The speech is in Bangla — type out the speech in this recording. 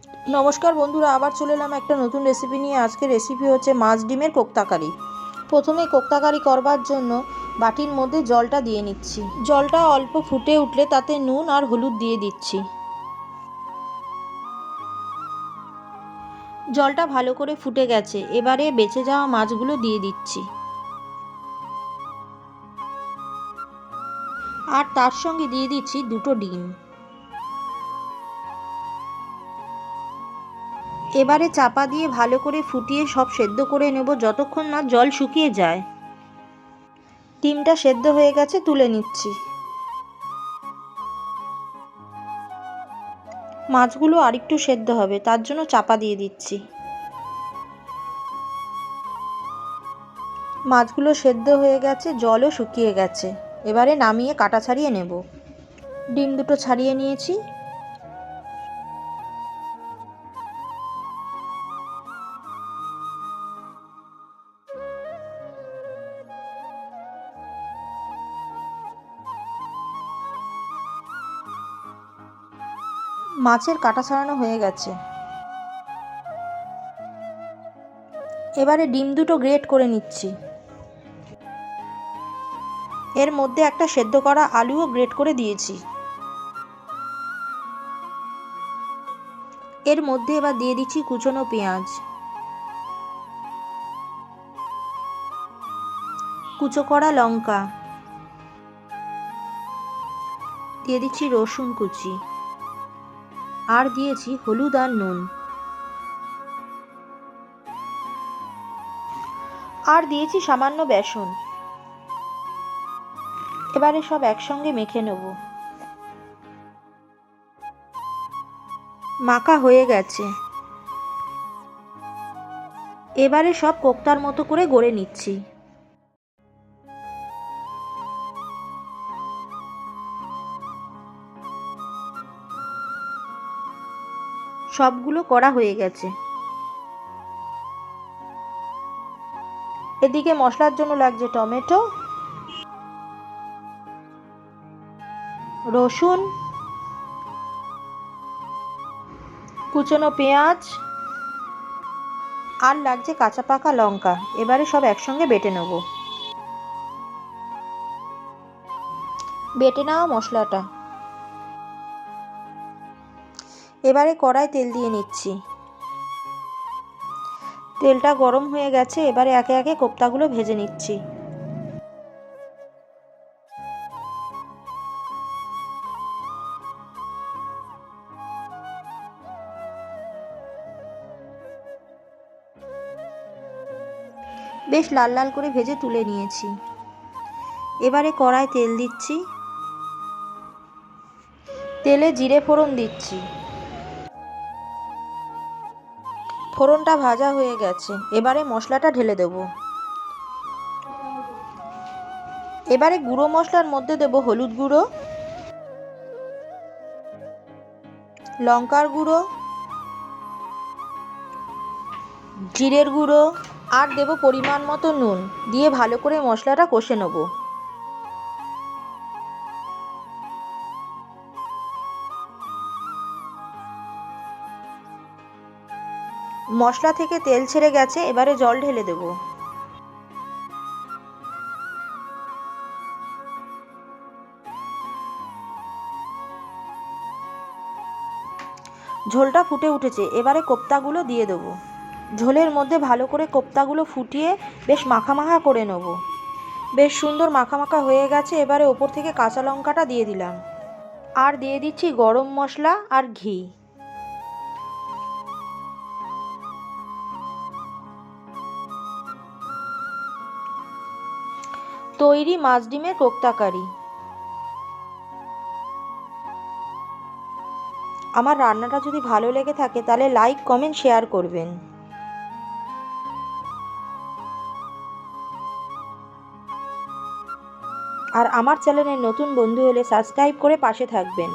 নমস্কার বন্ধুরা, আবার চলে এলাম একটা নতুন রেসিপি নিয়ে। আজকের রেসিপি হচ্ছে মাছ ডিমের কোক্তাকারি। প্রথমে কোক্তাকারি করবার জন্য বাটির মধ্যে জলটা দিয়ে নিচ্ছি। জলটা অল্প ফুটে উঠলে তাতে নুন আর হলুদ দিয়ে দিচ্ছি। জলটা ভালো করে ফুটে গেছে, এবারে বেঁচে যাওয়া মাছগুলো দিয়ে দিচ্ছি। আর তার সঙ্গে দিয়ে দিচ্ছি 2টো ডিম। এবারে চাপা দিয়ে ভালো করে ফুটিয়ে সব সেদ্ধ করে নেব যতক্ষণ না জল শুকিয়ে যায়। ডিমটা সেদ্ধ হয়ে গেছে, তুলে নিচ্ছি। মাছগুলো আরেকটু সেদ্ধ হবে, তার জন্য চাপা দিয়ে দিচ্ছি। মাছগুলো সেদ্ধ হয়ে গেছে, জলও শুকিয়ে গেছে। এবারে নামিয়ে কাটা ছাড়িয়ে নেব। ডিম দুটো ছাড়িয়ে নিয়েছি। মাছের কাটা ছাড়ানো হয়ে গেছে। এবারে ডিম দুটো গ্রেট করে নিচ্ছি। এর মধ্যে একটা সেদ্ধ করা আলুও গ্রেট করে দিয়েছি। এর মধ্যে এবার দিয়ে দিচ্ছি কুচনো পেঁয়াজ, কুচো করা লঙ্কা, দিয়ে দিচ্ছি রসুন কুচি, আর দিয়েছি হলুদ আর নুন, আর দিয়েছি সামান্য বেসন। এবারে সব একসঙ্গে মেখে নেব। মাখা হয়ে গেছে। এবারে সব কোক্তার মতো করে গড়ে নিচ্ছি। সবগুলো করা হয়ে গেছে। এদিকে মশলার জন্য লাগছে টমেটো, রসুন, কুচনো পেঁয়াজ, আর লাগছে কাঁচা পাকা লঙ্কা। এবারে সব একসঙ্গে বেটে নেব। বেটে নেওয়া মশলাটা এবারে কড়ায় তেল দিয়ে নিচ্ছি। তেলটা গরম হয়ে গেছে, এবারে একে একে কোপ্তাগুলো ভেজে নিচ্ছি। বেশ লাল লাল করে ভেজে তুলে নিয়েছি। এবারে কড়ায় তেল দিচ্ছি। তেলে জিরে ফোড়ন দিচ্ছি। ফোড়নটা ভাজা হয়ে গেছে, এবারে মশলাটা ঢেলে দেব। এবারে গুঁড়ো মশলার মধ্যে দেব হলুদ গুঁড়ো, লঙ্কার গুঁড়ো, জিরের গুঁড়ো, আর দেব পরিমাণ মতো নুন। দিয়ে ভালো করে মশলাটা কষে নেব। মশলা থেকে তেল ছেড়ে গেছে, এবারে জল ঢেলে দেব। ঝোলটা ফুটে উঠেছে, এবারে কোপ্তাগুলো দিয়ে দেবো। ঝোলের মধ্যে ভালো করে কোপ্তাগুলো ফুটিয়ে বেশ মাখা মাখা করে নেব। বেশ সুন্দর মাখা মাখা হয়ে গেছে, এবারে ওপর থেকে কাঁচা লঙ্কাটা দিয়ে দিলাম। আর দিয়ে দিচ্ছি গরম মশলা আর ঘি। তৈরি মাছ ডিমের কোক্তাকারি। আমার রান্নাটা যদি ভালো লেগে থাকে তাহলে লাইক, কমেন্ট, শেয়ার করবেন। আর আমার চ্যানেলের নতুন বন্ধু হলে সাবস্ক্রাইব করে পাশে থাকবেন।